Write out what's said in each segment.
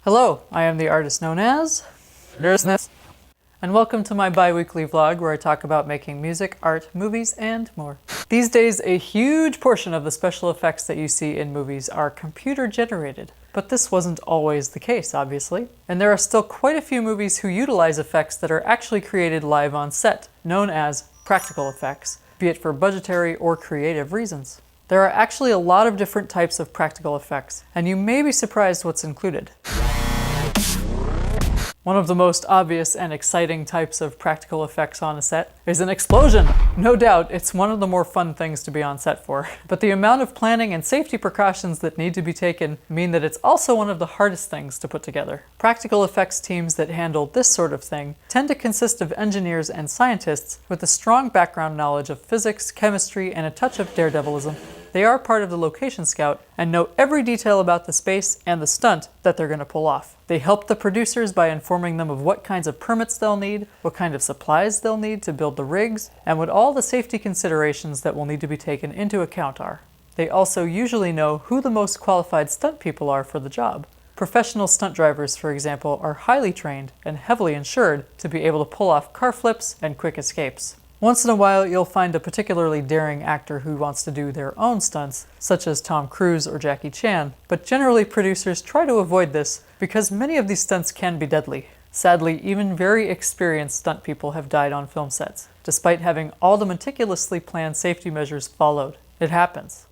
Hello, I am the artist known as DEROSNEC, and welcome to my bi-weekly vlog where I talk about making music, art, movies, and more. These days, a huge portion of the special effects that you see in movies are computer generated. But this wasn't always the case, obviously. And there are still quite a few movies who utilize effects that are actually created live on set, known as practical effects, be it for budgetary or creative reasons. There are actually a lot of different types of practical effects, and you may be surprised what's included. One of the most obvious and exciting types of practical effects on a set is an explosion! No doubt, it's one of the more fun things to be on set for. But the amount of planning and safety precautions that need to be taken mean that it's also one of the hardest things to put together. Practical effects teams that handle this sort of thing tend to consist of engineers and scientists with a strong background knowledge of physics, chemistry, and a touch of daredevilism. They are part of the location scout and know every detail about the space and the stunt that they're going to pull off. They help the producers by informing them of what kinds of permits they'll need, what kind of supplies they'll need to build the rigs, and what all the safety considerations that will need to be taken into account are. They also usually know who the most qualified stunt people are for the job. Professional stunt drivers, for example, are highly trained and heavily insured to be able to pull off car flips and quick escapes. Once in a while, you'll find a particularly daring actor who wants to do their own stunts, such as Tom Cruise or Jackie Chan, but generally producers try to avoid this because many of these stunts can be deadly. Sadly, even very experienced stunt people have died on film sets, despite having all the meticulously planned safety measures followed. It happens.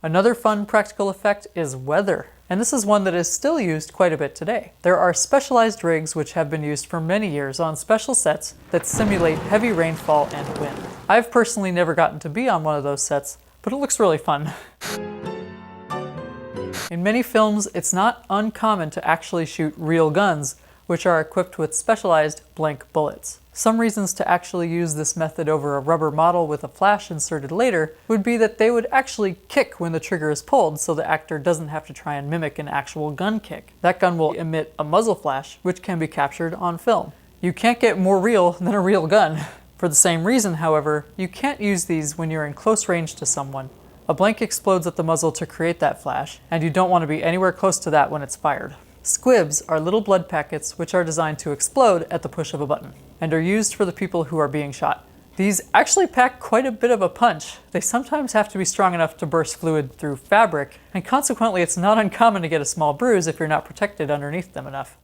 Another fun practical effect is weather. And this is one that is still used quite a bit today. There are specialized rigs which have been used for many years on special sets that simulate heavy rainfall and wind. I've personally never gotten to be on one of those sets, but it looks really fun. In many films, it's not uncommon to actually shoot real guns, which are equipped with specialized blank bullets. Some reasons to actually use this method over a rubber model with a flash inserted later would be that they would actually kick when the trigger is pulled, so the actor doesn't have to try and mimic an actual gun kick. That gun will emit a muzzle flash, which can be captured on film. You can't get more real than a real gun. For the same reason, however, you can't use these when you're in close range to someone. A blank explodes at the muzzle to create that flash, and you don't want to be anywhere close to that when it's fired. Squibs are little blood packets which are designed to explode at the push of a button, and are used for the people who are being shot. These actually pack quite a bit of a punch. They sometimes have to be strong enough to burst fluid through fabric, and consequently it's not uncommon to get a small bruise if you're not protected underneath them enough.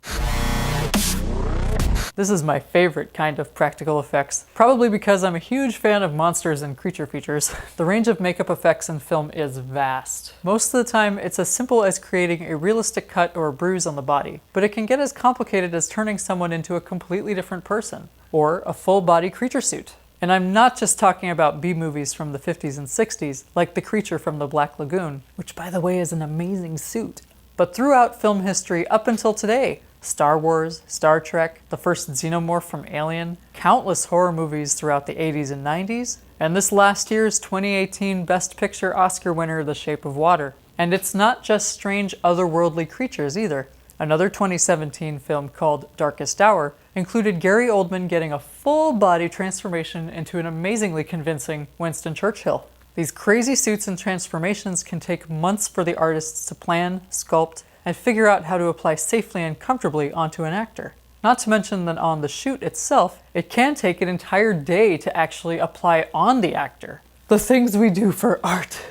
This is my favorite kind of practical effects, probably because I'm a huge fan of monsters and creature features. The range of makeup effects in film is vast. Most of the time, it's as simple as creating a realistic cut or a bruise on the body, but it can get as complicated as turning someone into a completely different person, or a full-body creature suit. And I'm not just talking about B-movies from the 50s and 60s, like the creature from the Black Lagoon, which by the way is an amazing suit, but throughout film history up until today. Star Wars, Star Trek, the first xenomorph from Alien, countless horror movies throughout the 80s and 90s, and this last year's 2018 Best Picture Oscar winner, The Shape of Water. And it's not just strange otherworldly creatures either. Another 2017 film called Darkest Hour included Gary Oldman getting a full body transformation into an amazingly convincing Winston Churchill. These crazy suits and transformations can take months for the artists to plan, sculpt, and figure out how to apply safely and comfortably onto an actor. Not to mention that on the shoot itself, it can take an entire day to actually apply on the actor. The things we do for art.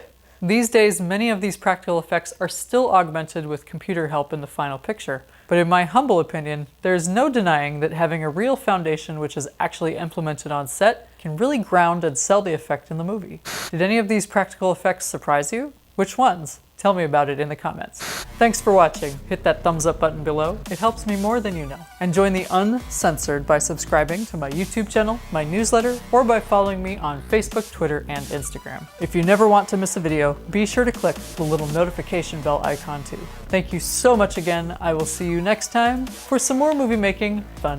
These days, many of these practical effects are still augmented with computer help in the final picture, but in my humble opinion, there is no denying that having a real foundation which is actually implemented on set can really ground and sell the effect in the movie. Did any of these practical effects surprise you? Which ones? Tell me about it in the comments. Thanks for watching. Hit that thumbs up button below. It helps me more than you know. And join the Uncensored by subscribing to my YouTube channel, my newsletter, or by following me on Facebook, Twitter, and Instagram. If you never want to miss a video, be sure to click the little notification bell icon too. Thank you so much again. I will see you next time for some more movie making fun.